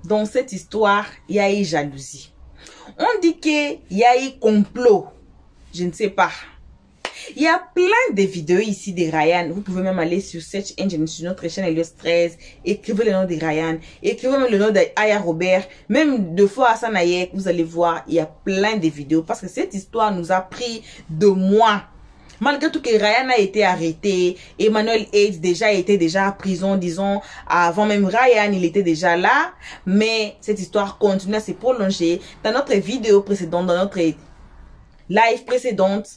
dans cette histoire, il y a eu jalousie. On dit qu'il y a eu complot. Je ne sais pas. Il y a plein de vidéos ici de Ryan. Vous pouvez même aller sur Search Engine, sur notre chaîne Elios 13. Écrivez le nom de Ryan. Écrivez même le nom d'Aya Robert. Même de fois Hassan Ayek, vous allez voir, il y a plein de vidéos. Parce que cette histoire nous a pris 2 mois. Malgré tout que Ryan a été arrêté, Emmanuel Hayes était déjà en prison, disons, avant même Ryan, il était déjà là. Mais cette histoire continue à se prolonger. Dans notre vidéo précédente, dans notre live précédente,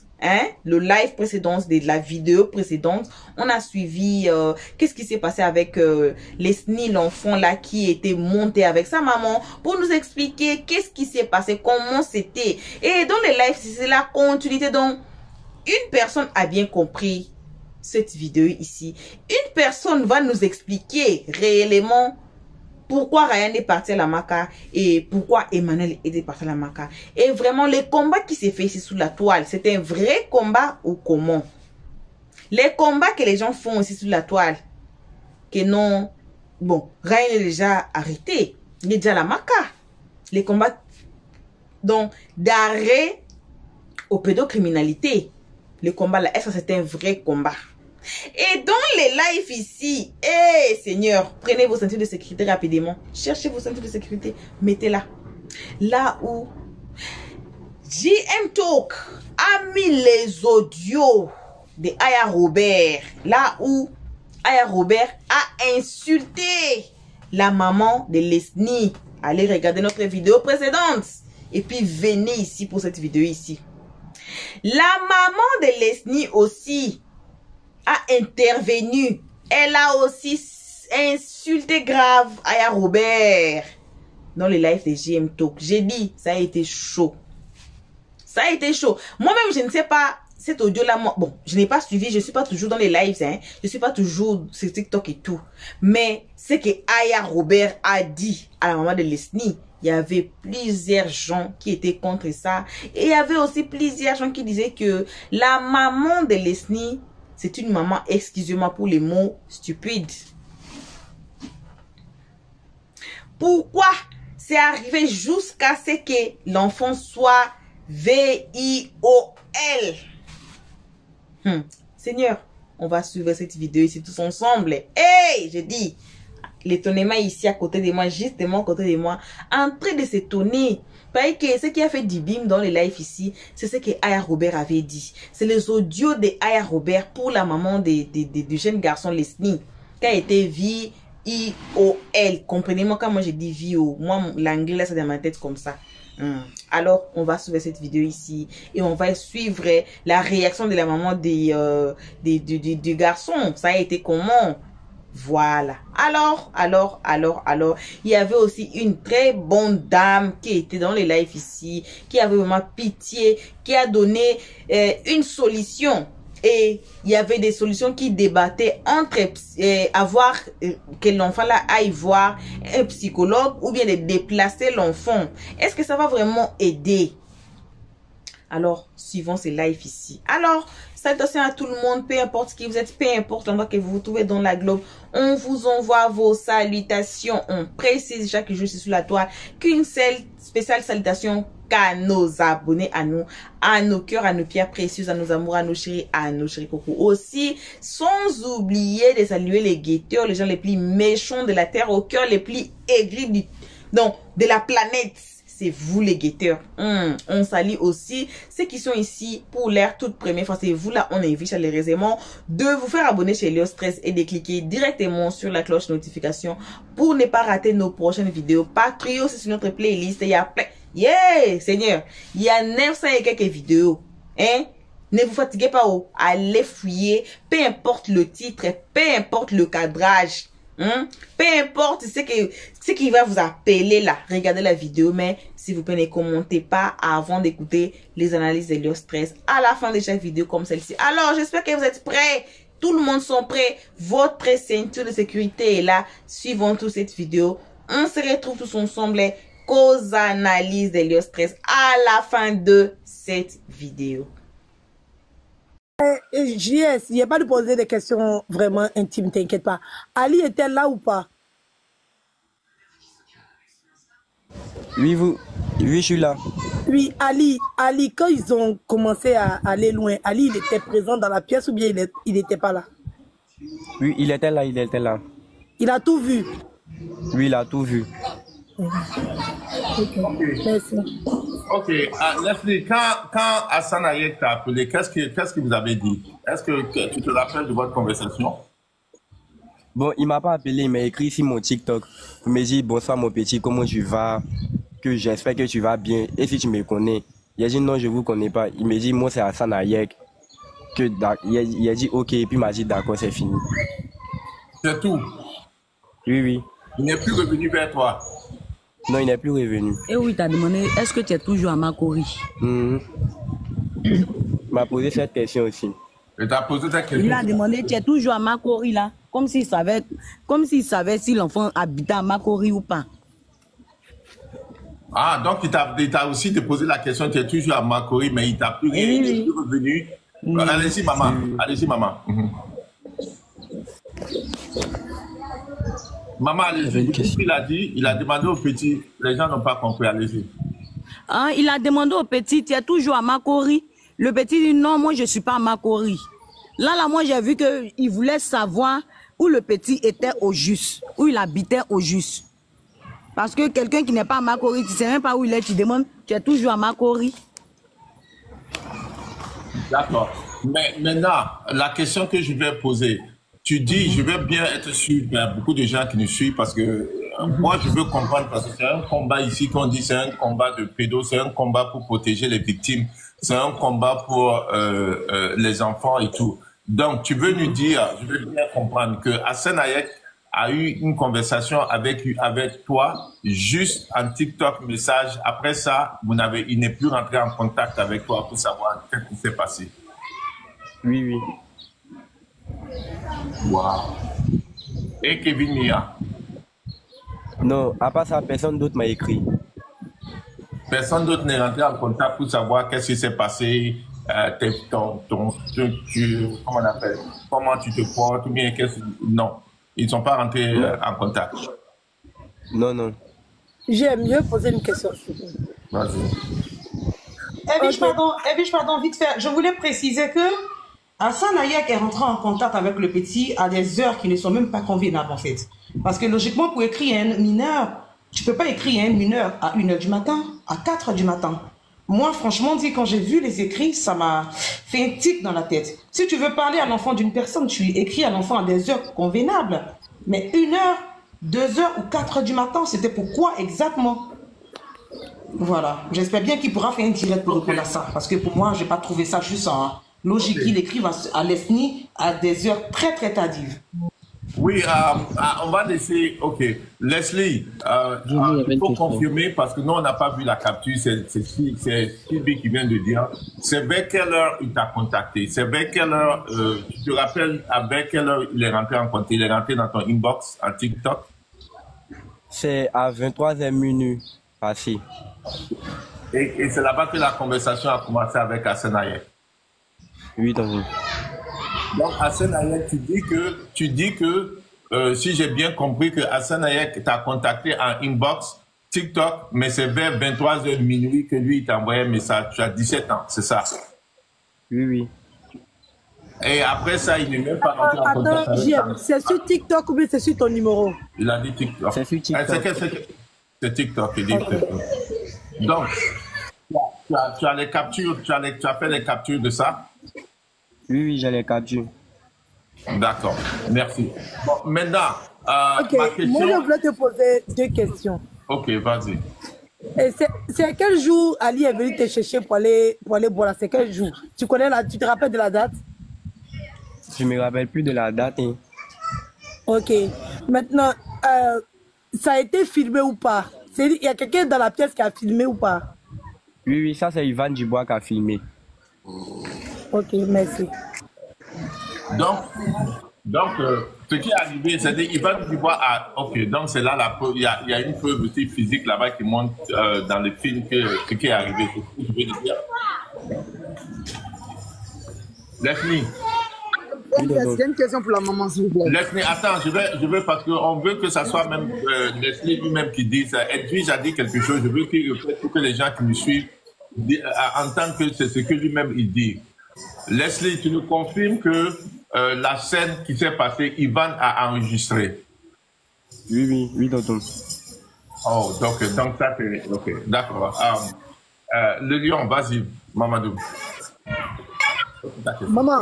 le live précédent de la vidéo précédente, on a suivi qu'est-ce qui s'est passé avec Leslie, l'enfant là qui était monté avec sa maman pour nous expliquer qu'est-ce qui s'est passé, comment c'était. Et dans les lives, c'est la continuité. Donc, une personne a bien compris cette vidéo ici. Une personne va nous expliquer réellement pourquoi Ryan est parti à la Maka et pourquoi Emmanuel est parti à la Maka. Et vraiment, le combat qui s'est fait ici sous la toile, c'est un vrai combat ou comment? Les combats que les gens font ici sous la toile, que non, bon, Ryan est déjà arrêté, il est déjà à la Maka. Les combats donc d'arrêt aux pédocriminalité. Le combat là, est-ce que c'est un vrai combat? Et dans les lives ici, Seigneur, prenez vos ceintures de sécurité rapidement. Cherchez vos ceintures de sécurité, mettez-la. Là où JM Talk a mis les audios de Aya Robert. Là où Aya Robert a insulté la maman de Leslie. Allez regarder notre vidéo précédente. Et puis venez ici pour cette vidéo ici. La maman de Leslie aussi a intervenu. Elle a aussi insulté grave Aya Robert dans le live de JM Talk. J'ai dit, ça a été chaud. Ça a été chaud. Moi-même, je ne sais pas cet audio-là. Bon, je n'ai pas suivi. Je ne suis pas toujours dans les lives. Je ne suis pas toujours sur TikTok et tout. Mais ce que Aya Robert a dit à la maman de Leslie, il y avait plusieurs gens qui étaient contre ça. Et il y avait aussi plusieurs gens qui disaient que la maman de Leslie, c'est une maman, excusez-moi pour les mots, stupide. Pourquoi c'est arrivé jusqu'à ce que l'enfant soit VIOL? Seigneur, on va suivre cette vidéo ici tous ensemble. Hey, je dis, l'étonnement ici à côté de moi, justement à côté de moi, en train de s'étonner. Parce que ce qui a fait du bim dans les lives ici, c'est ce que Aya Robert avait dit. C'est les audios de Aya Robert pour la maman du jeune garçon Leslie, qui a été VIOL. Comprenez-moi quand moi je dis VIO. Moi, l'anglais là, c'est dans ma tête comme ça. Alors, on va suivre cette vidéo ici et on va suivre la réaction de la maman du garçon. Ça a été comment? Voilà. Alors, il y avait aussi une très bonne dame qui était dans les lives ici, qui avait vraiment pitié, qui a donné une solution. Et il y avait des solutions qui débattaient entre que l'enfant là aille voir un psychologue ou bien de déplacer l'enfant. Est-ce que ça va vraiment aider? Alors, suivons ces lives ici. Alors, salutations à tout le monde, peu importe qui vous êtes, peu importe l'endroit que vous vous trouvez dans la globe. On vous envoie vos salutations. On précise chaque jour sur la toile qu'une seule spéciale salutation qu'à nos abonnés, à nous, à nos cœurs, à nos pierres précieuses, à nos amours, à nos chéris cocos. Aussi, sans oublier de saluer les guetteurs, les gens les plus méchants de la terre, au cœur les plus aigris de la planète. C'est vous les guetteurs. On salue aussi ceux qui sont ici pour l'air toute première fois. C'est vous là, on invite chaleureusement de vous faire abonner chez Elios 13 et de cliquer directement sur la cloche notification pour ne pas rater nos prochaines vidéos. Patrio, c'est sur notre playlist. Il y a plein. Yeah, Seigneur. Il y a 900 et quelques vidéos. Ne vous fatiguez pas. Allez fouiller. Peu importe le titre, peu importe le cadrage. Peu importe ce qui va vous appeler là, regardez la vidéo, mais s'il vous plaît ne commentez pas avant d'écouter les analyses d'Elios 13 à la fin de chaque vidéo comme celle-ci. Alors j'espère que vous êtes prêts, tout le monde sont prêts, votre ceinture de sécurité est là. Suivons toute cette vidéo, on se retrouve tous ensemble qu'aux analyses d'Elios 13 à la fin de cette vidéo. JS, il n'y a pas de poser des questions vraiment intimes, t'inquiète pas. Ali était là ou pas? Oui, oui, je suis là. Oui, Ali, quand ils ont commencé à aller loin, Ali, il était présent dans la pièce ou bien il n'était pas là? Oui, il était là, il était là. Il a tout vu. Oui, il a tout vu. Ok, merci. Ok, Leslie, quand Hassan Hayek t'a appelé, qu'est-ce que vous avez dit? Est-ce que tu te rappelles de votre conversation? Bon, il m'a pas appelé, il m'a écrit sur mon TikTok. Il m'a dit, bonsoir mon petit, comment tu vas? Que j'espère que tu vas bien. Et si tu me connais? Il a dit, non, je vous connais pas. Il m'a dit, moi c'est Hassan Hayek. Il a dit, ok, et puis il m'a dit, d'accord, c'est fini. C'est tout? Oui, oui. Il n'est plus revenu vers toi? Non, il n'est plus revenu. Et oui, t'as demandé, est-ce que tu es toujours à Makori? Il m'a posé cette question aussi. Il t'a posé ta question? Il a demandé, tu es toujours à Makori là? Comme s'il savait si l'enfant habitait à Makori ou pas. Ah, donc il t'a aussi posé la question, tu es toujours à Makori, mais il t'a plus rien, il est plus revenu. Allez-y, maman. Allez-y, maman. Maman, allez-y. Qu'est-ce qu'il a dit? Il a demandé au petit, les gens n'ont pas compris, allez-y. Ah, il a demandé au petit, tu es toujours à Makori? Le petit dit, non, moi je ne suis pas à Makori. Là, moi j'ai vu qu'il voulait savoir où le petit était au juste, où il habitait au juste. Parce que quelqu'un qui n'est pas à Makori, tu ne sais même pas où il est, tu demandes, tu es toujours à Makori? D'accord. Mais maintenant, la question que je vais poser, tu dis, je veux bien être sûr, il y a beaucoup de gens qui nous suivent parce que moi, je veux comprendre parce que c'est un combat ici qu'on dit, c'est un combat de pédos, c'est un combat pour protéger les victimes, c'est un combat pour les enfants et tout. Donc, tu veux nous dire, je veux bien comprendre que Hassan Hayek a eu une conversation avec toi, juste un TikTok message. Après ça, il n'est plus rentré en contact avec toi pour savoir ce qui s'est passé. Oui, oui. Wow. Et Kevin Mia? Non, à part ça, personne d'autre m'a écrit. Personne d'autre n'est rentré en contact pour savoir qu'est-ce qui s'est passé, comment on appelle, comment tu te portes, ou bien non, ils ne sont pas rentrés en contact. Non, non. J'aime mieux poser une question. Vas-y. Evich, pardon, vite fait. Je voulais préciser que Hassan Hayek est rentré en contact avec le petit à des heures qui ne sont même pas convenables en fait. Parce que logiquement, pour écrire un mineur, tu ne peux pas écrire un mineur à 1h du matin, à 4h du matin. Moi, franchement, quand j'ai vu les écrits, ça m'a fait un tic dans la tête. Si tu veux parler à l'enfant d'une personne, tu écris à l'enfant à des heures convenables. Mais 1h, 2h ou 4h du matin, c'était pourquoi exactement? Voilà. J'espère bien qu'il pourra faire un direct pour répondre à ça. Parce que pour moi, je n'ai pas trouvé ça juste logique. Il écrive à Leslie à des heures très très tardives. Oui, on va laisser. Ok, Leslie, il faut confirmer parce que nous on n'a pas vu la capture. C'est Sylvie qui vient de dire. C'est vers quelle heure il t'a contacté? C'est vers quelle heure? Tu te rappelles à vers quelle heure il est rentré en contact? Il est rentré dans ton inbox en TikTok? C'est à 23h minuit passé. Et c'est là-bas que la conversation a commencé avec Hassan Hayek. Oui, dans une. Donc, Hassan Hayek, tu dis que si j'ai bien compris que Hassan Hayek t'a contacté en inbox TikTok, mais c'est vers 23h minuit que lui, il t'a envoyé un message. Tu as 17 ans, c'est ça? Oui, oui. Et après ça, il n'est même pas rentré en contact avec toi. C'est sur TikTok ou bien c'est sur ton numéro? Il a dit TikTok. C'est sur TikTok. C'est TikTok, il dit TikTok. Donc, tu as les captures, tu as fait les captures de ça? Oui, oui, j'ai les captures. D'accord, merci. Bon, maintenant, ok, ma question... moi je voulais te poser 2 questions. Ok, vas-y. C'est à quel jour Ali est venu te chercher pour aller boire? C'est quel jour? Tu te rappelles de la date? Je me rappelle plus de la date. Hein. Ok. Maintenant, ça a été filmé ou pas? Il y a quelqu'un dans la pièce qui a filmé ou pas? Oui, oui, ça c'est Ivan Dubois qui a filmé. Ok, merci. Donc ce qui est arrivé, c'est-à-dire Ivan Dubois a... Ok, donc c'est là la preuve. Il y a une preuve aussi physique là-bas qui montre dans le film ce qui est arrivé. C'est ce que je veux dire. Leslie. J'ai une question pour la maman, s'il vous plaît. Leslie, attends, je veux parce qu'on veut que ça soit même Leslie lui-même qui dise. Edwige a dit quelque chose, je veux qu'il répète pour que les gens qui nous suivent entendent que c'est ce que lui-même il dit. Leslie, tu nous confirmes que la scène qui s'est passée, Ivan a enregistré. Oui, tonton. Oh, donc ça c'est... Ok, d'accord. Le lion, vas-y, Mamadou. Maman,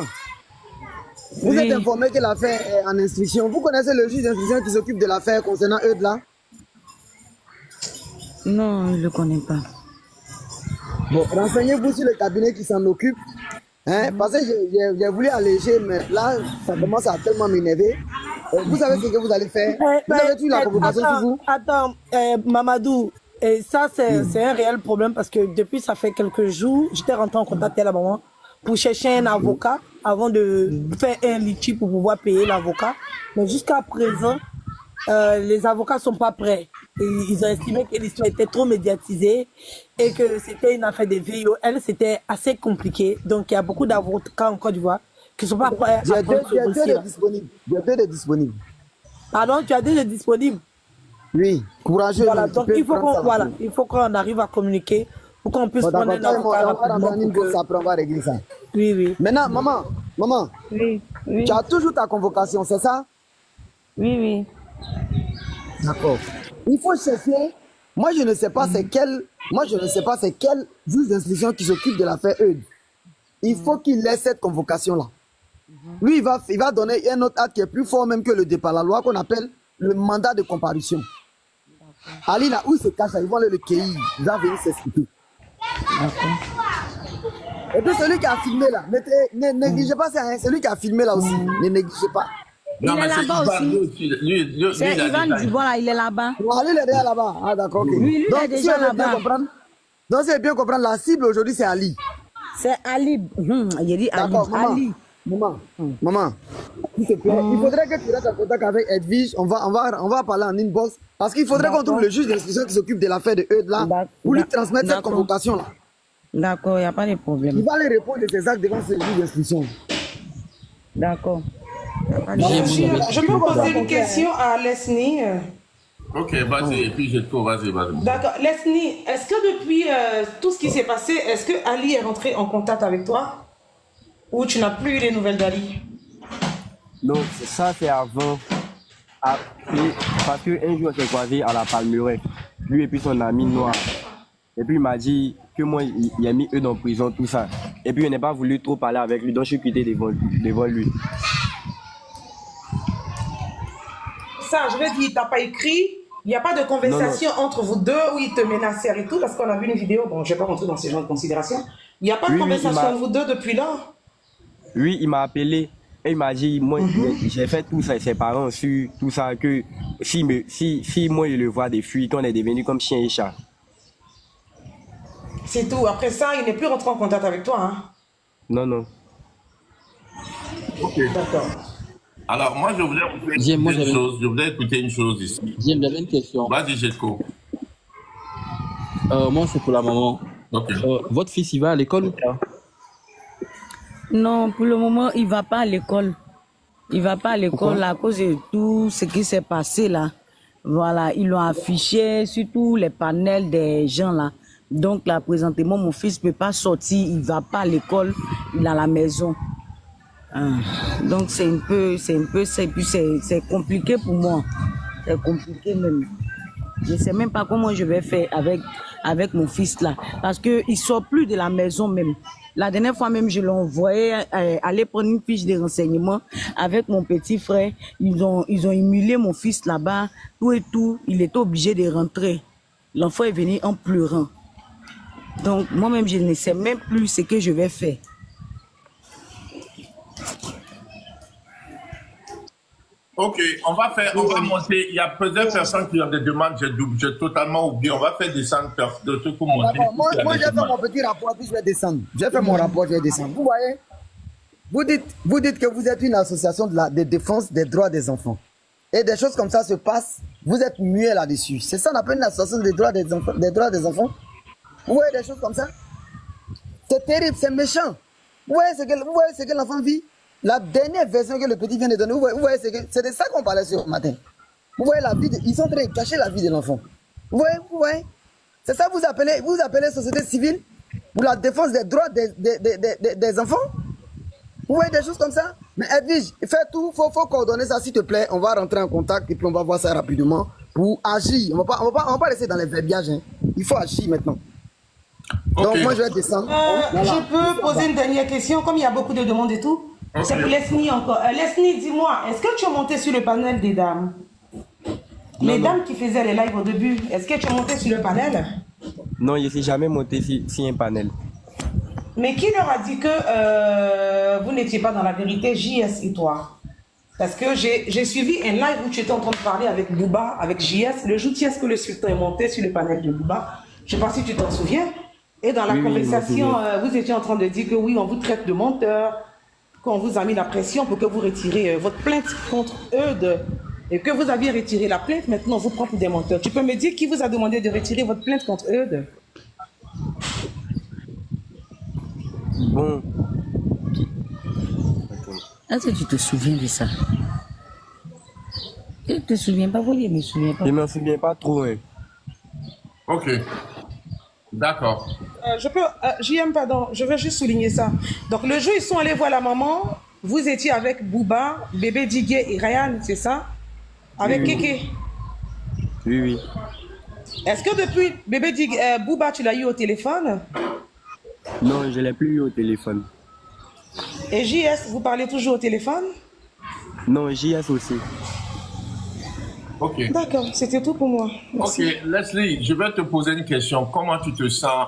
vous êtes informé que l'affaire est en instruction. Vous connaissez le juge d'instruction qui s'occupe de l'affaire concernant Eudes là? Non, je ne le connais pas. Bon, renseignez-vous sur le cabinet qui s'en occupe. Hein, parce que j'ai voulu alléger, mais là, ça commence à tellement m'énerver. Vous savez ce que vous allez faire? Vous avez eu la convocation sur vous? Attends, Mamadou, et ça, c'est un réel problème parce que depuis, ça fait quelques jours, j'étais rentré en contact avec la maman pour chercher un avocat avant de faire un litige pour pouvoir payer l'avocat. Mais jusqu'à présent, les avocats ne sont pas prêts. Et ils ont estimé que l'histoire était trop médiatisée et que c'était une affaire de VIOL. C'était assez compliqué. Donc, il y a beaucoup d'avocats en Côte d'Ivoire qui ne sont pas prêts à prendre ce dossier. J'ai deux de disponibles. Pardon, tu as deux de disponibles? Oui, courageux. Voilà, donc il faut qu'on arrive à communiquer pour qu'on puisse prendre un avocat rapidement. On va régler ça. Oui. Maintenant, maman, Oui. tu as toujours ta convocation, c'est ça? Oui. D'accord. Il faut chercher. Moi, je ne sais pas c'est quel juge d'instruction qui s'occupe de l'affaire Eudes. Il faut qu'il laisse cette convocation-là. Lui, il va donner un autre acte qui est plus fort même que le départ, la loi qu'on appelle le mandat de comparution. Ali, là où il se cache, ils vont aller le cueillir. Il va venir s'expliquer. Et puis celui qui a filmé là, ne négligez pas, c'est celui qui a filmé là aussi. Ne négligez pas. Non, Il est là-bas aussi. C'est Ivan Dubois là, il est là-bas. Ali, il est déjà là-bas. Ah, d'accord, ok. Oui, lui, il est déjà là-bas. Donc, c'est bien comprendre, la cible aujourd'hui, c'est Ali. C'est Ali. Il dit Ali. D'accord, maman. Ali. Maman, s'il te plaît, il faudrait que tu restes en contact avec Edwige. On va parler en inbox. Parce qu'il faudrait qu'on trouve le juge d'instruction qui s'occupe de l'affaire de Eudes là pour lui transmettre cette convocation là. D'accord, il n'y a pas de problème. Il va aller répondre de ses actes devant ce juge d'instruction. D'accord. Je peux poser une question à Leslie. Ok, vas-y, et puis vas-y. D'accord. Leslie, est-ce que depuis tout ce qui s'est passé, est-ce que Ali est rentré en contact avec toi? Ou tu n'as plus eu les nouvelles d'Ali? Non, ça c'est avant. Après, parce qu'un jour on s'est croisé à la Palmeraie, lui et puis son ami noir. Et puis il m'a dit que moi, il a mis eux dans prison, tout ça. Et puis je n'ai pas voulu trop parler avec lui, donc je suis quitté devant lui. Ça, je veux dire, il t'a pas écrit, il n'y a pas de conversation entre vous deux où il te menaçait et tout, parce qu'on a vu une vidéo, bon, je ne vais pas rentrer dans ce genre de considération. Il n'y a pas de conversation entre vous deux depuis là? Oui, il m'a appelé et il m'a dit, moi, j'ai fait tout ça, ses parents ont su tout ça, que si moi je le vois des fuites, on est devenu comme chien et chat. C'est tout. Après ça, il n'est plus rentré en contact avec toi, hein? Non. Ok. D'accord. Alors, moi, je voulais écouter une chose ici. J'avais une question. Vas-y, Jetko. Moi, c'est pour la maman. Ok. Votre fils, il va à l'école ou pas? Non, pour le moment, il ne va pas à l'école. Il ne va pas à l'école à cause de tout ce qui s'est passé là. Voilà, ils l'ont affiché sur tous les panels des gens là. Donc là, présentement, mon fils ne peut pas sortir, il ne va pas à l'école, il est à la maison. Donc c'est compliqué pour moi. C'est compliqué même. Je ne sais même pas comment je vais faire avec mon fils là. Parce qu'il ne sort plus de la maison même. La dernière fois même, je l'ai envoyé aller prendre une fiche de renseignement avec mon petit frère. Ils ont humilié mon fils là-bas, tout et tout. Il était obligé de rentrer. L'enfant est venu en pleurant. Donc moi-même, je ne sais même plus ce que je vais faire. Ok, on va monter. Il y a plusieurs personnes qui ont des demandes, j'ai totalement oublié. On va faire descendre de trucs pour monter. Moi, j'ai fait mon petit rapport, puis je vais descendre. J'ai fait mon rapport, je vais descendre. Vous voyez, vous dites que vous êtes une association de défense des droits des enfants. Et des choses comme ça se passent, vous êtes muet là-dessus. C'est ça qu'on appelle une association des droits des enfants. Vous voyez des choses comme ça? C'est terrible, c'est méchant. Vous voyez ce que l'enfant vit? La dernière version que le petit vient de donner, vous voyez c'est de ça qu'on parlait ce matin. Vous voyez la vie, ils sont en train de cacher la vie de l'enfant. Vous voyez. C'est ça que vous appelez société civile pour la défense des droits des enfants. Vous voyez des choses comme ça? Mais Edwige, fais tout, faut coordonner ça s'il te plaît. On va rentrer en contact et puis on va voir ça rapidement pour agir. On va pas rester dans les verbiages. Hein. Il faut agir maintenant. Okay. Donc moi je vais descendre. Voilà. Je peux poser une dernière question, comme il y a beaucoup de demandes et tout. Okay. C'est pour Leslie encore. Leslie, dis-moi, est-ce que tu es monté sur le panel des dames? Les dames qui faisaient les lives au début, est-ce que tu es monté sur le panel? Non, je ne suis jamais monté sur un panel. Mais qui leur a dit que vous n'étiez pas dans la vérité, JS et toi? Parce que j'ai suivi un live où tu étais en train de parler avec Booba, avec JS, le jour où est-ce que le sultan est monté sur le panel de Booba. Je ne sais pas si tu t'en souviens. Et dans la conversation, vous étiez en train de dire que oui, on vous traite de menteur, qu'on vous a mis la pression pour que vous retirez votre plainte contre eux et que vous aviez retiré la plainte, maintenant on vous prend pour des menteurs. Tu peux me dire qui vous a demandé de retirer votre plainte contre eux? Bon. Est-ce que tu te souviens de ça? Tu ne te souviens pas? Oui, je me souviens pas. Je ne me souviens pas trop. Hein. Ok. D'accord. JM, pardon, je veux juste souligner ça. Donc le jour ils sont allés voir la maman, vous étiez avec Booba, Bébé Diguet et Ryan, c'est ça? Avec Kéké. Oui. Est-ce que depuis Bébé Diguet, Booba, tu l'as eu au téléphone? Non, je ne l'ai plus eu au téléphone. Et JS, vous parlez toujours au téléphone? Non, JS aussi. Ok. D'accord, c'était tout pour moi. Merci. Ok, Leslie, je vais te poser une question. Comment tu te sens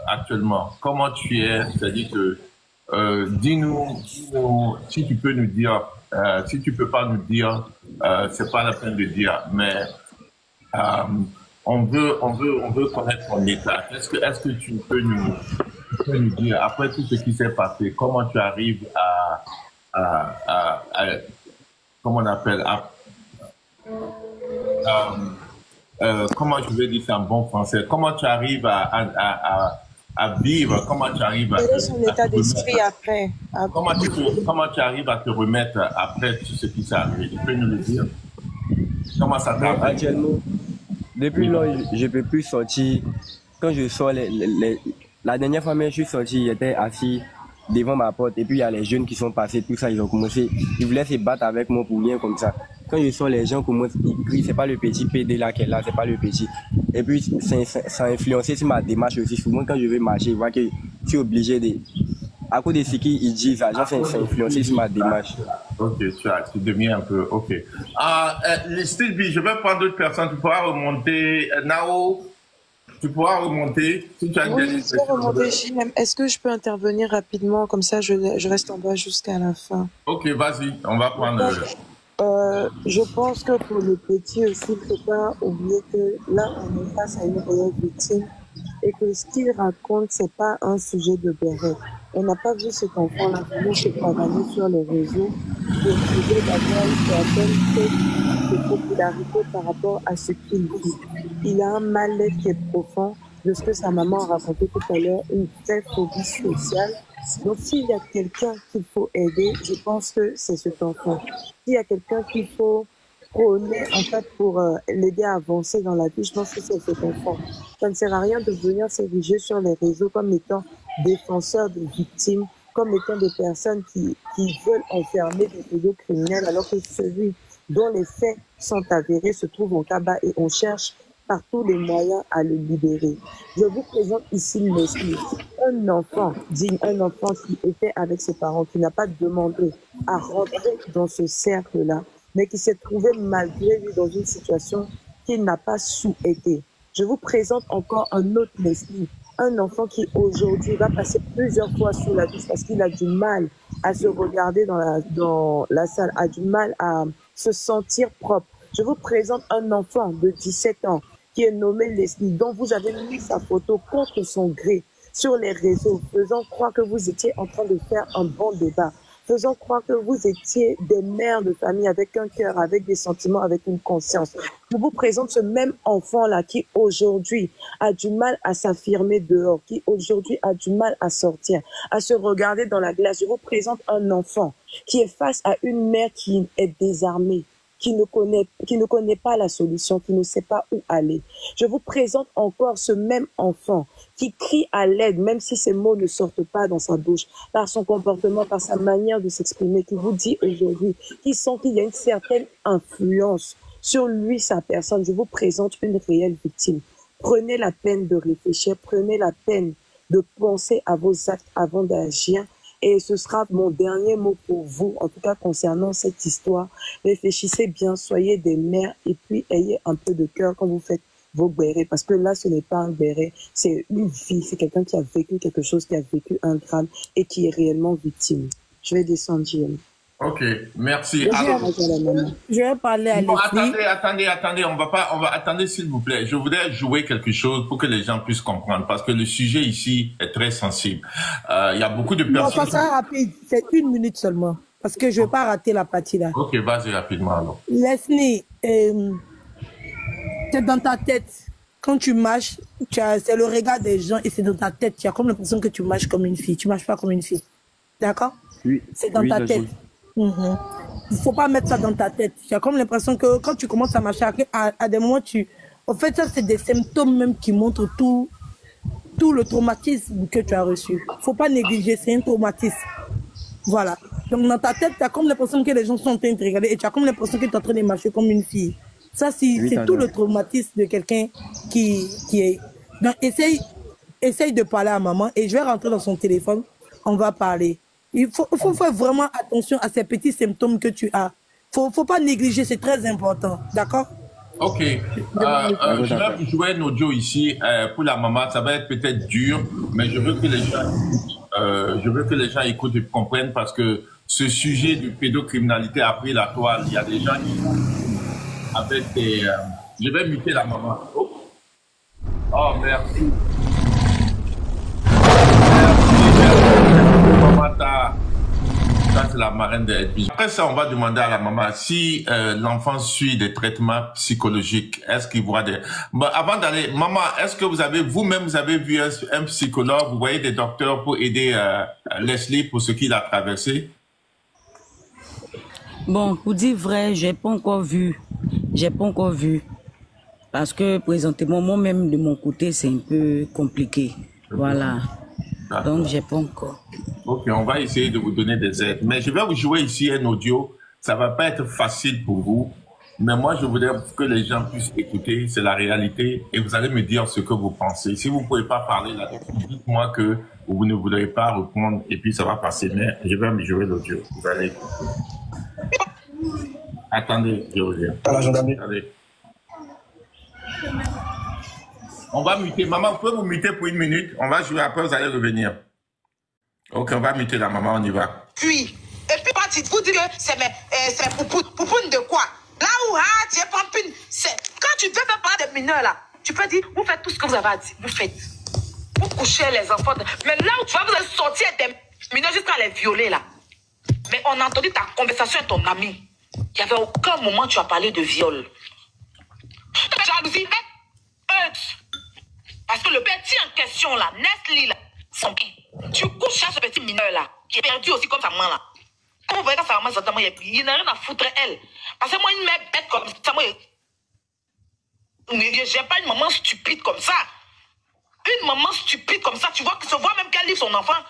actuellement? Comment tu es? C'est-à-dire que, dis-nous, si tu peux nous dire, si tu peux pas nous dire, c'est pas la peine de dire, mais on veut connaître ton état. Est-ce que tu peux nous dire, après tout ce qui s'est passé, comment tu arrives à comment on appelle, comment je vais dire ça en bon français, comment tu arrives à vivre, comment tu arrives à son état d'esprit après. Comment tu arrives à te remettre après tout ce qui s'est arrivé? Tu peux nous le dire? Comment ça t'arrive? Actuellement, depuis là, je ne peux plus sortir. Quand je sors, la dernière fois même je suis sorti, j'étais assis devant ma porte et puis il y a les jeunes qui sont passés, tout ça, ils ont commencé, ils voulaient se battre avec moi pour rien comme ça. Quand je sors, les gens commencent, ils crient, c'est pas le petit PD là qui est là, c'est pas le petit. Et puis ça a influencé sur ma démarche aussi. Souvent quand je vais marcher, je vois que je suis obligé de... À cause de ce qu'ils disent, ça a influencé sur ma démarche. Ok, tu deviens un peu... Ok. Stilby, je vais prendre d'autres personnes, tu pourras remonter. Nao, tu pourras remonter. Si tu as oui, je peux remonter, JM. Est-ce que je peux intervenir rapidement? Comme ça, je reste en bas jusqu'à la fin. Ok, vas-y, on va prendre... je pense que pour le petit aussi, il ne faut pas oublier que là, on est face à une réelle victime et que ce qu'il raconte, ce n'est pas un sujet de béret. On n'a pas vu cet enfant-là venir se travailler sur les réseaux pour essayer d'avoir une certaine tête de popularité par rapport à ce qu'il vit. Il a un mal-être qui est profond de ce que sa maman a raconté tout à l'heure, une vraie phobie sociale. Donc, s'il y a quelqu'un qu'il faut aider, je pense que c'est cet enfant. S'il y a quelqu'un qu'il faut prôner, en fait, pour l'aider à avancer dans la vie, je pense que c'est cet enfant. Ça ne sert à rien de venir s'ériger sur les réseaux comme étant défenseurs des victimes, comme étant des personnes qui veulent enfermer des pédocriminels, alors que celui dont les faits sont avérés se trouve en cabas et on cherche par tous les moyens à le libérer. Je vous présente ici Leslie, un enfant digne, un enfant qui était avec ses parents, qui n'a pas demandé à rentrer dans ce cercle-là, mais qui s'est trouvé malgré lui dans une situation qu'il n'a pas souhaité. Je vous présente encore un autre Leslie, un enfant qui aujourd'hui va passer plusieurs fois sous la douche parce qu'il a du mal à se regarder dans la salle, a du mal à se sentir propre. Je vous présente un enfant de 17 ans qui est nommé Leslie, dont vous avez mis sa photo contre son gré sur les réseaux, faisant croire que vous étiez en train de faire un bon débat, faisant croire que vous étiez des mères de famille avec un cœur, avec des sentiments, avec une conscience. Je vous présente ce même enfant-là qui aujourd'hui a du mal à s'affirmer dehors, qui aujourd'hui a du mal à sortir, à se regarder dans la glace. Je vous présente un enfant qui est face à une mère qui est désarmée, qui ne connaît pas la solution, qui ne sait pas où aller. Je vous présente encore ce même enfant qui crie à l'aide, même si ces mots ne sortent pas dans sa bouche, par son comportement, par sa manière de s'exprimer, qui vous dit aujourd'hui, qui sent qu'il y a une certaine influence sur lui, sa personne. Je vous présente une réelle victime. Prenez la peine de réfléchir, prenez la peine de penser à vos actes avant d'agir. Et ce sera mon dernier mot pour vous, en tout cas concernant cette histoire. Réfléchissez bien, soyez des mères et puis ayez un peu de cœur quand vous faites vos bérets. Parce que là, ce n'est pas un béret, c'est une fille, c'est quelqu'un qui a vécu quelque chose, qui a vécu un drame et qui est réellement victime. Je vais descendre, Jim. Ok, merci. Je vais parler à l'écrit. Attendez, attendez s'il vous plaît. Je voudrais jouer quelque chose pour que les gens puissent comprendre parce que le sujet ici est très sensible. Il y a beaucoup de personnes. Non, ça sera rapide, c'est 1 minute seulement parce que je ne vais pas rater la partie là. Ok, vas-y rapidement alors. Leslie, c'est dans ta tête. Quand tu marches, c'est le regard des gens et c'est dans ta tête. Tu as comme l'impression que tu marches comme une fille. Tu ne marches pas comme une fille. D'accord? Oui. C'est dans ta tête. Il ne faut pas mettre ça dans ta tête. Tu as comme l'impression que quand tu commences à marcher, à des moments, en fait, ça, c'est des symptômes même qui montrent tout le traumatisme que tu as reçu. Il ne faut pas négliger, c'est un traumatisme. Voilà. Donc, dans ta tête, tu as comme l'impression que les gens sont en train de te regarder et tu as comme l'impression que tu es en train de marcher comme une fille. Ça, c'est tout le traumatisme de quelqu'un qui est... Donc, essaye de parler à maman et je vais rentrer dans son téléphone. On va parler. Il faut faire vraiment attention à ces petits symptômes que tu as. Faut pas négliger, c'est très important. D'accord? Ok. Je vais vous jouer un audio ici pour la maman. Ça va être peut-être dur, mais je veux que les gens écoutent et comprennent parce que ce sujet de pédocriminalité a pris la toile. Il y a des gens qui sont avec des... Je vais muter la maman. Oh, merci. Ça, c'est la marraine de LPG. Après ça, on va demander à la maman si l'enfant suit des traitements psychologiques. Est-ce qu'il voit des... Bon, avant d'aller, maman, est-ce que vous-même, vous avez vu un psychologue, vous voyez des docteurs pour aider Leslie pour ce qu'il a traversé? Bon, pour dire vrai, j'ai pas encore vu. Parce que présentement, moi-même, de mon côté, c'est un peu compliqué. Voilà. Donc, j'ai pas encore. Ok, on va essayer de vous donner des aides. Mais je vais vous jouer ici un audio. Ça va pas être facile pour vous. Mais moi, je voudrais que les gens puissent écouter. C'est la réalité. Et vous allez me dire ce que vous pensez. Si vous pouvez pas parler là-dessus, dites-moi que vous ne voudrez pas répondre. Et puis, ça va passer. Mais je vais me jouer l'audio. Vous allez écouter. Attendez, je reviens. Allez. On va muter. Maman, vous pouvez vous muter pour 1 minute. On va jouer après, vous allez revenir. Ok, on va muter la maman, on y va. Puis, et puis quand tu vous dis que c'est poupoune de quoi? Là où, tu es pampine. Quand tu veux faire parler des mineurs là, tu peux dire, vous faites tout ce que vous avez à dire. Vous faites. Vous couchez les enfants. Mais là où tu vas, vous allez sortir des mineurs jusqu'à les violer là. Mais on a entendu ta conversation avec ton ami. Il n'y avait aucun moment où tu as parlé de viol. Jalousie, parce que le petit en question là, Nestlé là, tu couches à ce petit mineur là, qui est perdu aussi comme sa maman là. Quand vous voyez quand sa maman s'entend, il n'a rien à foutre elle. Parce que moi, une mère bête comme ça, moi, j'ai pas une maman stupide comme ça. Une maman stupide comme ça, tu vois même qu'elle livre son enfant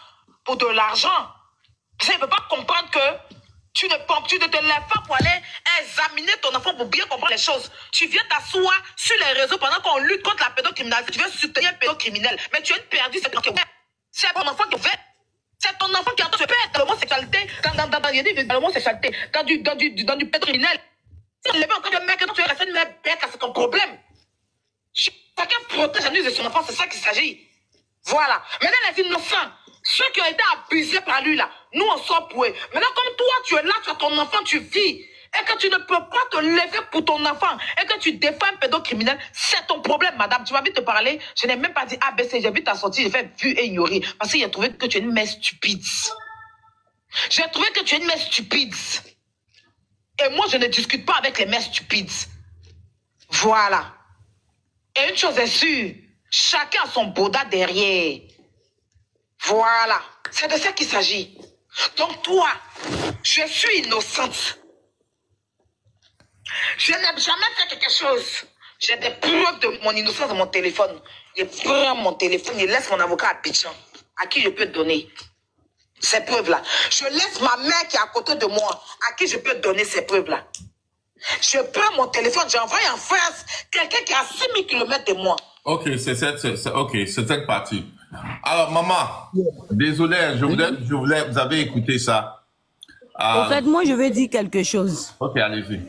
pour de l'argent. Ça, elle ne peut pas comprendre que tu ne te lèves pas pour aller examiner ton enfant pour bien comprendre les choses. Tu viens t'asseoir sur les réseaux pendant qu'on lutte contre la pédocriminalité. Tu viens soutenir un pédocriminel. Mais tu es une perdue, c'est ton enfant qui fait. C'est ton enfant qui est en train de faire de l'homosexualité. Dans l'homosexualité, dans du pédocriminel. Si on lève encore un mec, tu es resté une mère bête, c'est ton problème. Chacun protège la nuit de son enfant, c'est ça qu'il s'agit. Voilà. Maintenant, les innocents, ceux qui ont été abusés par lui, là, nous, on sort pour eux. Maintenant, comme toi, tu es là, tu as ton enfant, tu vis, et que tu ne peux pas te lever pour ton enfant, et que tu défends un pédocriminel, c'est ton problème, madame. Tu m'as vite te parler, je n'ai même pas dit ABC, j'ai vite ta sortie, j'ai fait vu et ignorer, parce qu'il a trouvé que tu es une mère stupide. J'ai trouvé que tu es une mère stupide. Et moi, je ne discute pas avec les mères stupides. Voilà. Et une chose est sûre, chacun a son boda derrière. Voilà. C'est de ça qu'il s'agit. Donc toi, je suis innocente. Je n'ai jamais fait quelque chose. J'ai des preuves de mon innocence dans mon téléphone. Je prends mon téléphone et laisse mon avocat à Abidjan, à qui je peux donner ces preuves-là. Je laisse ma mère qui est à côté de moi, à qui je peux donner ces preuves-là. Je prends mon téléphone, j'envoie en face quelqu'un qui est à 6000 km de moi. Ok, c'est cette partie. Alors, maman, désolé, vous avez écouté ça. En fait, moi, je veux dire quelque chose. Ok, allez-y.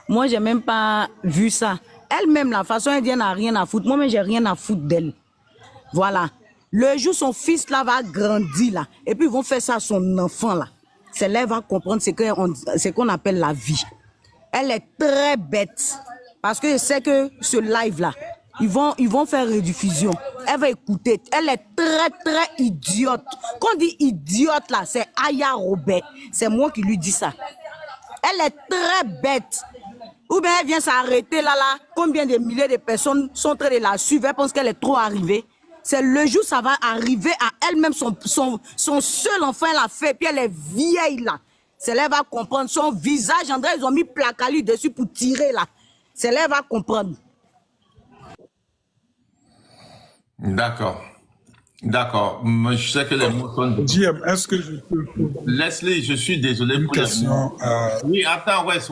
Moi, j'ai même pas vu ça. Elle-même, la façon indienne n'a rien à foutre. Moi-même, j'ai rien à foutre d'elle. Voilà. Le jour, son fils là va grandir là, et puis ils vont faire ça à son enfant là. C'est là qu'elle va comprendre ce qu'on appelle la vie. Elle est très bête. Parce que je sais que ce live là, ils vont faire rediffusion. Elle va écouter. Elle est très, très idiote. Quand on dit idiote là, c'est Aya Robert. C'est moi qui lui dis ça. Elle est très bête. Ou bien elle vient s'arrêter là. Combien de milliers de personnes sont en train de la suivre. Elle pense qu'elle est trop arrivée. C'est le jour où ça va arriver à elle-même. Son seul enfant, elle a fait. Puis elle est vieille là. C'est là qu'elle va comprendre. Son visage, André, ils ont mis placali dessus pour tirer là. C'est là qu'elle va comprendre. D'accord. D'accord. Je sais que les mots sont... JM, est-ce que je peux... Leslie, je suis désolé pour les mots. Oui, attends, West,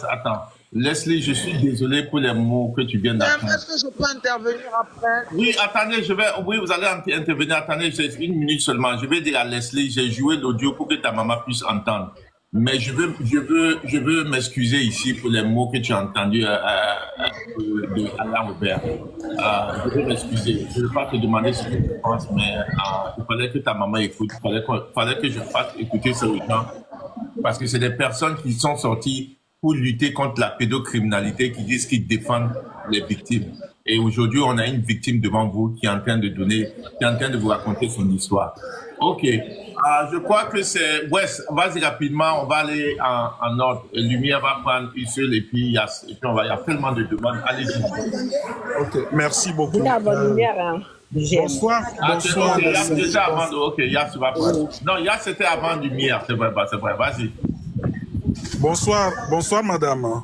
attends. Leslie, je suis désolé pour les mots que tu viens d'apprendre. Est-ce que je peux intervenir après? Oui, attendez, oui, vous allez intervenir. Attendez, c'est 1 minute seulement. Je vais dire à Leslie, j'ai joué l'audio pour que ta maman puisse entendre. Mais je veux m'excuser ici pour les mots que tu as entendus de Alain Robert. Je veux m'excuser. Je ne veux pas te demander ce que tu penses, mais il fallait que ta maman écoute. Il fallait que je fasse écouter ces gens. Parce que c'est des personnes qui sont sorties pour lutter contre la pédocriminalité, qui disent qu'ils défendent les victimes. Et aujourd'hui, on a une victime devant vous qui est en train de vous raconter son histoire. Ok. Je crois que c'est... West, vas-y rapidement, on va aller en ordre. Lumière va prendre une seule et puis il y a tellement de demandes. Allez-y. Ok, merci beaucoup. Bonsoir. Bonsoir. Déjà avant de... Ok, Yass, tu vas prendre. Non, Yass, c'était avant Lumière, c'est vrai, vas-y. Bonsoir madame.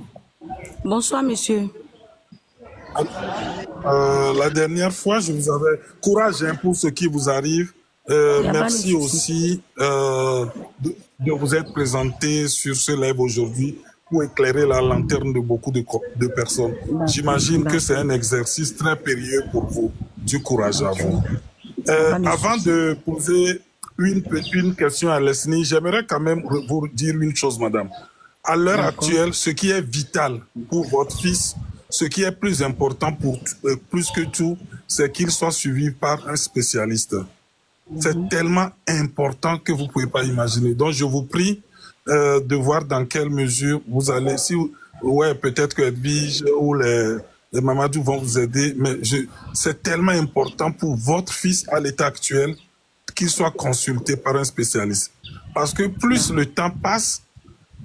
Bonsoir monsieur. La dernière fois, je vous avais courage pour ce qui vous arrive. Merci aussi de vous être présenté sur ce live aujourd'hui pour éclairer la lanterne de beaucoup de personnes. J'imagine que c'est un exercice très périlleux pour vous. Du courage à vous. Avant de poser une question à Leslie, j'aimerais quand même vous dire une chose, madame. À l'heure actuelle, ce qui est vital pour votre fils, ce qui est plus important plus que tout, c'est qu'il soit suivi par un spécialiste. C'est tellement important que vous ne pouvez pas imaginer. Donc, je vous prie de voir dans quelle mesure vous allez... peut-être que Edwige ou les Mamadou vont vous aider, mais c'est tellement important pour votre fils à l'état actuel qu'il soit consulté par un spécialiste. Parce que plus le temps passe,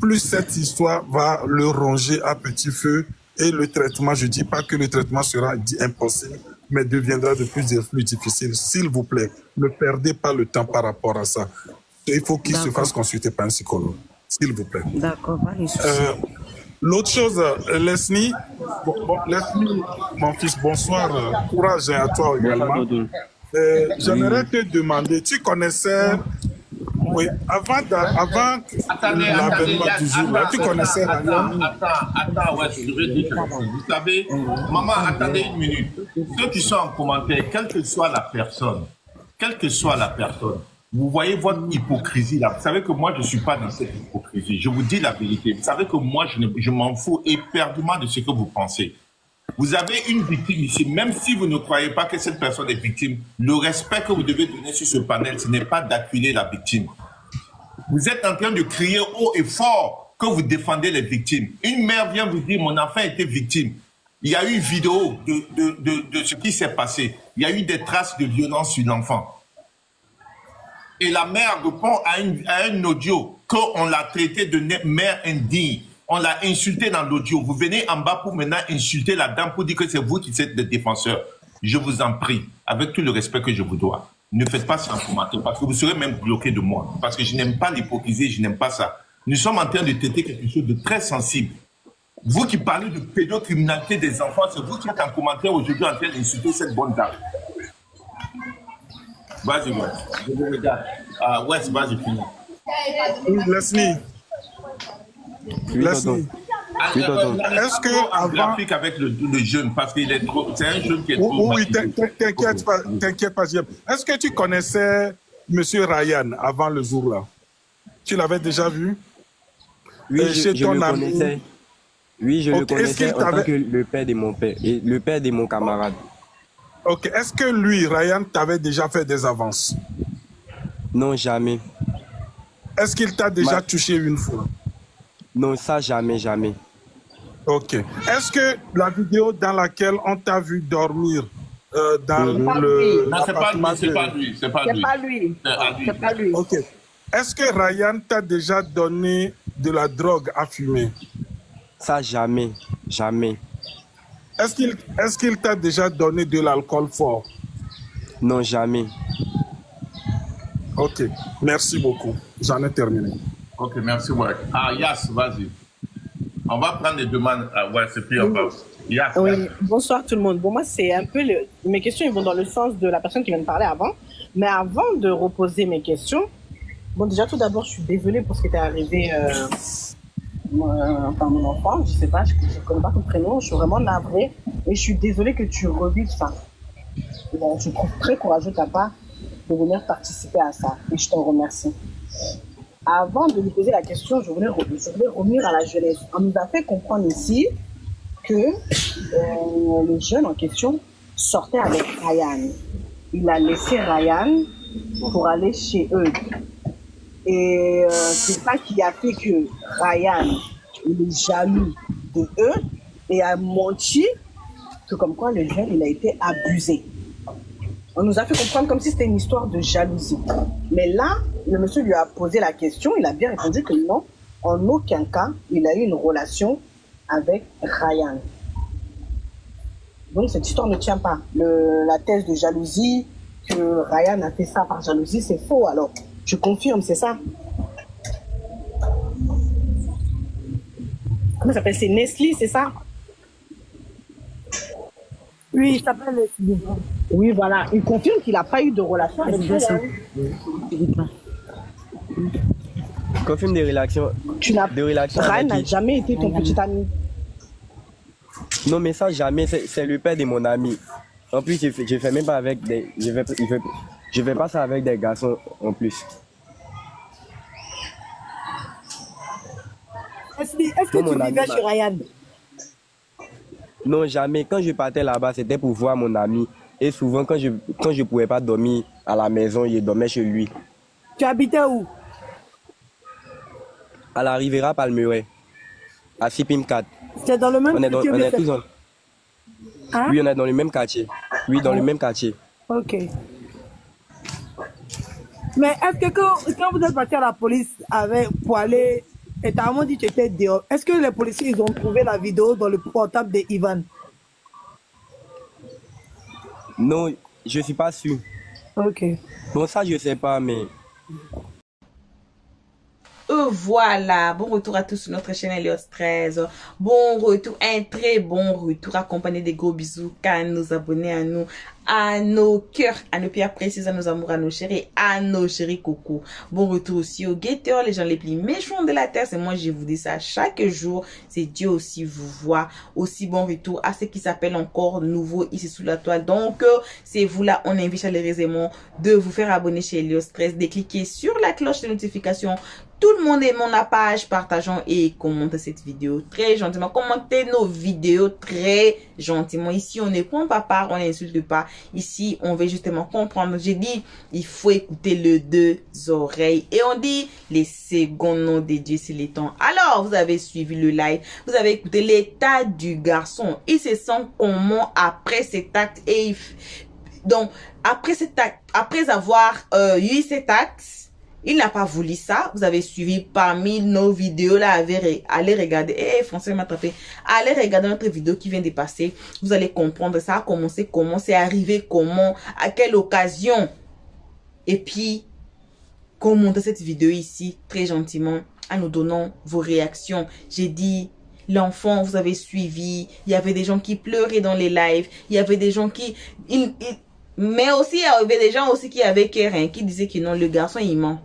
plus cette histoire va le ronger à petit feu et le traitement, je ne dis pas que le traitement sera impossible, mais deviendra de plus en plus difficile. S'il vous plaît, ne perdez pas le temps par rapport à ça. Il faut qu'il se fasse consulter par un psychologue. S'il vous plaît. D'accord, l'autre chose, Leslie, Leslie, mon fils, bonsoir. Courage à toi également. J'aimerais te demander, tu connaissais... Oui, avant l'avènement du jour, là, tu connaissais Ryan. Attends, ouais, je vais dire quelque chose. Vous savez, maman, attendez une minute. Ceux qui sont en commentaire, quelle que soit la personne, vous voyez votre hypocrisie là. Vous savez que moi, je ne suis pas dans cette hypocrisie. Je vous dis la vérité. Vous savez que moi, je m'en fous éperdument de ce que vous pensez. Vous avez une victime ici, même si vous ne croyez pas que cette personne est victime, le respect que vous devez donner sur ce panel, ce n'est pas d'acculer la victime. Vous êtes en train de crier haut et fort que vous défendez les victimes. Une mère vient vous dire, mon enfant était victime. Il y a eu une vidéo de ce qui s'est passé. Il y a eu des traces de violence sur l'enfant. Et la mère répond à un audio qu'on l'a traité de mère indigne. On l'a insulté dans l'audio. Vous venez en bas pour maintenant insulter la dame pour dire que c'est vous qui êtes le défenseur. Je vous en prie, avec tout le respect que je vous dois, ne faites pas ça en commentaire parce que vous serez même bloqué de moi. Parce que je n'aime pas l'hypocrisie, je n'aime pas ça. Nous sommes en train de traiter quelque chose de très sensible. Vous qui parlez de pédocriminalité des enfants, c'est vous qui êtes en commentaire aujourd'hui en train d'insulter cette bonne dame. Vas-y, ouais. Je vous regarde. Ouais, vas-y, fini. Leslie. Leslie. Est-ce que avant graphique avec le jeune parce qu'il est trop, c'est un jeune qui est trop. Oui, t'inquiète pas. Est-ce que tu connaissais Monsieur Ryan avant le jour là? Tu l'avais déjà vu? Oui, je le connaissais. Oui, je le connaissais en tant que le père de mon père et le père de mon camarade. Ok. Est-ce que lui, Ryan, t'avait déjà fait des avances? Non, jamais. Est-ce qu'il t'a déjà touché une fois? Non, ça, jamais, jamais. Ok. Est-ce que la vidéo dans laquelle on t'a vu dormir dans le... Non, c'est pas lui. C'est pas lui. C'est pas lui. Ok. Est-ce que Ryan t'a déjà donné de la drogue à fumer? Ça, jamais. Jamais. Est-ce qu'il t'a déjà donné de l'alcool fort? Non, jamais. Ok. Merci beaucoup. J'en ai terminé. Ok, merci, ouais. Yas, vas-y. On va prendre les demandes. Ouais, c'est plus en pause. Yas. Oui, bonsoir tout le monde. Bon, moi, c'est un peu... Mes questions, ils vont dans le sens de la personne qui vient de parler avant. Mais avant de reposer mes questions, bon, déjà, tout d'abord, je suis désolée pour ce qui était arrivé... enfin, mon enfant, je sais pas, je connais pas ton prénom, je suis vraiment navrée. Et je suis désolée que tu revives ça. Bon, je trouve très courageux de ta part de venir participer à ça. Et je t'en remercie. Avant de lui poser la question, je voulais revenir à la jeunesse. On nous a fait comprendre ici que le jeune en question sortait avec Ryan. Il a laissé Ryan pour aller chez eux. Et c'est ça qui a fait que Ryan, il est jaloux de eux et a menti que comme quoi le jeune, il a été abusé. On nous a fait comprendre comme si c'était une histoire de jalousie. Mais là, le monsieur lui a posé la question, il a bien répondu que non, en aucun cas, il a eu une relation avec Ryan. Donc cette histoire ne tient pas. La thèse de jalousie, que Ryan a fait ça par jalousie, c'est faux. Alors, je confirme, c'est ça. Comment ça s'appelle? C'est Nestlé, c'est ça? Oui, il s'appelle Nestlé. Oui, voilà. Il confirme qu'il n'a pas eu de relation avec Ryan. Confirme des relations. Ryan n'a jamais été ton petit ami. Non, mais ça, jamais. C'est le père de mon ami. En plus, je fais même pas avec des... Je fais pas ça avec des garçons en plus. Est-ce que tu vivais chez Ryan? Non, jamais. Quand je partais là-bas, c'était pour voir mon ami. Et souvent, quand je pouvais pas dormir à la maison, je dormais chez lui. Tu habitais où? À la Riviera Palmeret, à Sipim 4. C'est dans le même quartier? On est tous dans... Hein? Oui, on est dans le même quartier. Oui, dans le même quartier. Ok. Mais est-ce que quand vous êtes parti à la police pour aller, et t'as vraiment dit que tu étais dehors, est-ce que les policiers ils ont trouvé la vidéo dans le portable de Ivan? Non, je suis pas sûr. Ok. Bon, ça, je sais pas, mais... Voilà, bon retour à tous sur notre chaîne Helios 13. Bon retour, un très bon retour accompagné des gros bisous à nos abonnés, à nos cœurs, à nos pierres précieuses, à nos amours, à nos chéris, à nos chéris coucou. Bon retour aussi aux guetteurs, les gens les plus méchants de la terre. C'est moi, je vous dis ça chaque jour. C'est Dieu aussi vous voit. Aussi bon retour à ceux qui s'appellent encore nouveau ici sous la toile. Donc, c'est vous là, on invite chaleureusement de vous faire abonner chez Helios 13, de cliquer sur la cloche de notification. Tout le monde aime la page, partageons et commentez cette vidéo très gentiment. Commentez nos vidéos très gentiment. Ici, on ne prend pas part, on n'insulte pas. Ici, on veut justement comprendre. J'ai dit, il faut écouter les deux oreilles. Et on dit, les secondes noms de Dieu, c'est les temps. Alors, vous avez suivi le live. Vous avez écouté l'état du garçon. Il se sent comment après cet acte et Donc, après avoir eu cet acte, il n'a pas voulu ça. Vous avez suivi parmi nos vidéos là, allez regarder. Français m'a tapé. Allez regarder notre vidéo qui vient de passer. Vous allez comprendre ça a commencé comment, c'est arrivé comment, à quelle occasion. Et puis, commentez cette vidéo ici très gentiment en nous donnant vos réactions. J'ai dit, l'enfant, vous avez suivi. Il y avait des gens qui pleuraient dans les lives. Il y avait des gens qui... mais aussi, il y avait des gens aussi qui avaient cœur, hein, qui disaient que non, le garçon, il ment.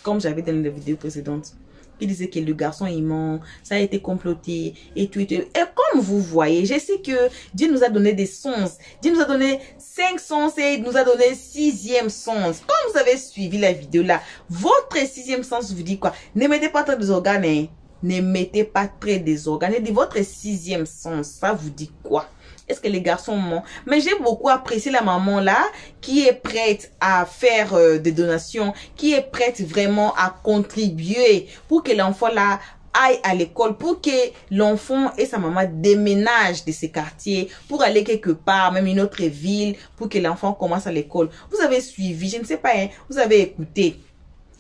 Comme j'avais dans la vidéo précédente. Qui disait que le garçon, il ment. Ça a été comploté. Et tout. Et comme vous voyez, je sais que Dieu nous a donné des sens. Dieu nous a donné 5 sens et il nous a donné 6e sens. Comme vous avez suivi la vidéo là, votre 6e sens vous dit quoi? Ne mettez pas trop des organes, hein. Ne mettez pas très désorganisé. Votre 6e sens, ça vous dit quoi? Est-ce que les garçons mentent? Mais j'ai beaucoup apprécié la maman là, qui est prête à faire des donations, qui est prête vraiment à contribuer pour que l'enfant là aille à l'école, pour que l'enfant et sa maman déménagent de ces quartiers, pour aller quelque part, même une autre ville, pour que l'enfant commence à l'école. Vous avez suivi, je ne sais pas, hein, vous avez écouté.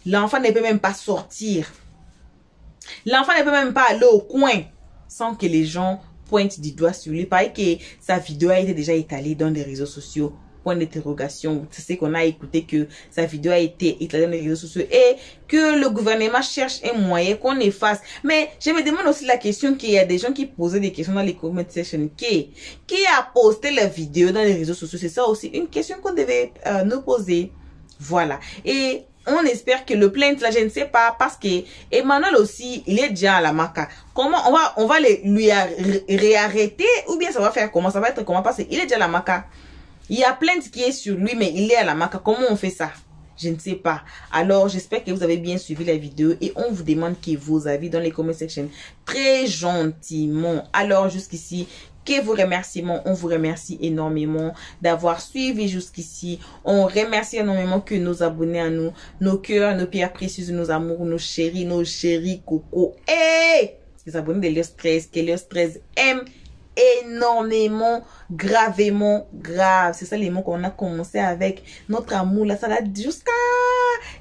L'enfant ne peut même pas sortir. L'enfant ne peut même pas aller au coin sans que les gens pointent du doigt sur lui. Pareil que sa vidéo a été déjà étalée dans les réseaux sociaux. Point d'interrogation. C'est ce qu'on a écouté, que sa vidéo a été étalée dans les réseaux sociaux et que le gouvernement cherche un moyen qu'on efface. Mais je me demande aussi la question qu'il y a des gens qui posaient des questions dans les comment section. Qui a posté la vidéo dans les réseaux sociaux? C'est ça aussi une question qu'on devait nous poser. Voilà. Et on espère que le plainte là, je ne sais pas, parce que Emmanuel aussi, il est déjà à la maca. Comment on va lui réarrêter, ou bien ça va faire comment? Ça va être comment? Parce qu'il est déjà à la maca. Il y a plainte qui est sur lui, mais il est à la maca. Comment on fait ça? Je ne sais pas. Alors, j'espère que vous avez bien suivi la vidéo et on vous demande vos avis dans les comment section très gentiment. Alors, jusqu'ici, que vos remerciements, on vous remercie énormément d'avoir suivi jusqu'ici. On remercie énormément que nos abonnés à nous, nos cœurs, nos pierres précieuses, nos amours, nos chéris coco. Et les abonnés de Elios 13, que Elios 13 aime énormément, gravement, grave. C'est ça les mots qu'on a commencé avec. Notre amour là, ça date jusqu'à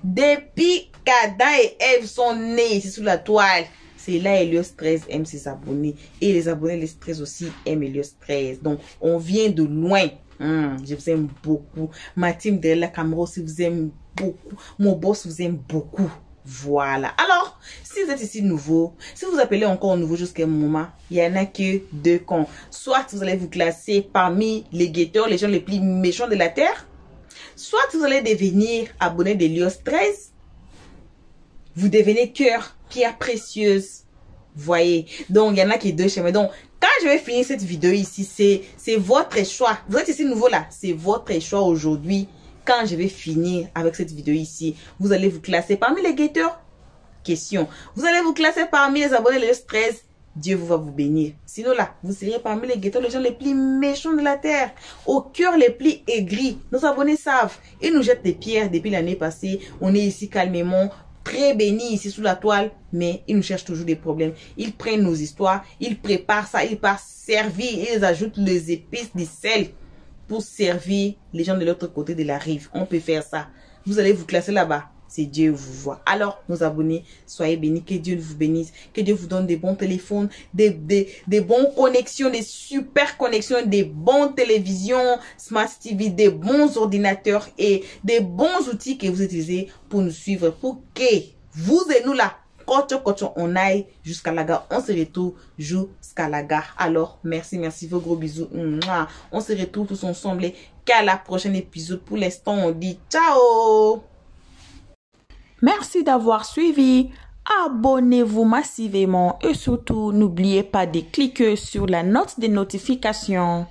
depuis qu'Adam et Ève sont nés ici sous la toile. C'est là Elios 13 aime ses abonnés. Et les abonnés Elios 13 aussi aiment Elios 13. Donc, on vient de loin. Je vous aime beaucoup. Ma team de la caméra aussi vous aime beaucoup. Mon boss vous aime beaucoup. Voilà. Alors, si vous êtes ici nouveau, si vous appelez encore nouveau jusqu'à un moment, il n'y en a que 2 camps. Soit vous allez vous classer parmi les guetteurs, les gens les plus méchants de la terre. Soit vous allez devenir abonné d'Elios 13. Vous devenez cœur, pierre précieuse. Voyez. Donc, il y en a qui 2 chemins. Donc, quand je vais finir cette vidéo ici, c'est votre choix. Vous êtes ici nouveau là. C'est votre choix aujourd'hui. Quand je vais finir avec cette vidéo ici, vous allez vous classer parmi les guetteurs. Question. Vous allez vous classer parmi les abonnés de Elios 13. Dieu vous va vous bénir. Sinon là, vous serez parmi les guetteurs, les gens les plus méchants de la terre. Au cœur les plus aigris. Nos abonnés savent. Ils nous jettent des pierres depuis l'année passée. On est ici calmement, très bénis ici sous la toile. Mais ils nous cherchent toujours des problèmes. Ils prennent nos histoires. Ils préparent ça. Ils partent servir. Ils ajoutent les épices du sel pour servir les gens de l'autre côté de la rive. On peut faire ça. Vous allez vous classer là-bas. C'est Dieu vous voit. Alors, nos abonnés, soyez bénis. Que Dieu vous bénisse. Que Dieu vous donne des bons téléphones, des bonnes connexions, des super connexions, des bonnes télévisions, Smart TV, des bons ordinateurs et des bons outils que vous utilisez pour nous suivre. Pour que vous et nous là, quand on aille jusqu'à la gare, on se retrouve jusqu'à la gare. Alors, merci, vos gros bisous. On se retrouve tous ensemble et qu'à la prochaine épisode. Pour l'instant, on dit ciao. Merci d'avoir suivi. Abonnez-vous massivement et surtout, n'oubliez pas de cliquer sur la note de notification.